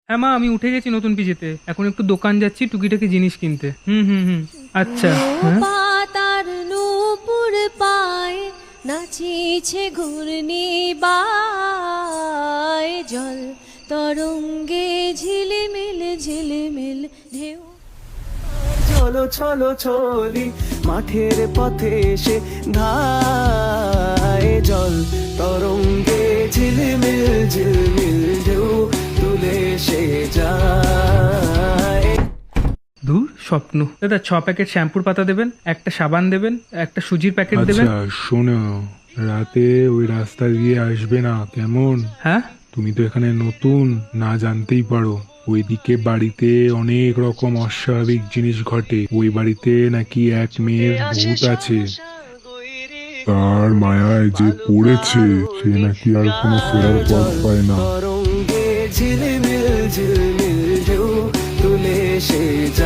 হ্যাঁ মা, আমি উঠে গেছি নতুন পিজেতে, এখন একটু দোকান যাচ্ছি টুকিটাকি জিনিস কিনতে। হুম হুম হুম। আচ্ছা। হ্যাঁ পাতার নূপুর পায় নাচিছে ঘূর্ণি বায়, জল তরঙ্গে ঝিলিমিল ঝিলিমিল ঢেউ। চলো চলো চলি মাঠের পথে এসে ধায়, জল তরঙ্গে ঝিলমিল ঝিলমিল ঢেউ তুলে সে যায়। ধুর স্বপ্ন। দাদা 6 প্যাকেট শ্যাম্পুর পাতা দেবেন, একটা সাবান দেবেন, একটা সুজির প্যাকেট দেবেন। আচ্ছা শোনো, রাতে ওই রাস্তা দিয়ে আসবে না কেমন? হ্যাঁ তুমি তো এখানে নতুন, না জানতেই পারো ওইদিকে বাড়িতে অনেক রকম অস্বাভাবিক জিনিস ঘটে। ওই বাড়িতে নাকি এক মেয়ের ভূত আছে। তার মায়ায় যে পড়েছে সে নাকি আর কোনো ফেরার পথ পায় না। তরঙ্গে ঝিলমিল ঝিলমিল ঢেউ তুলে সে যায়।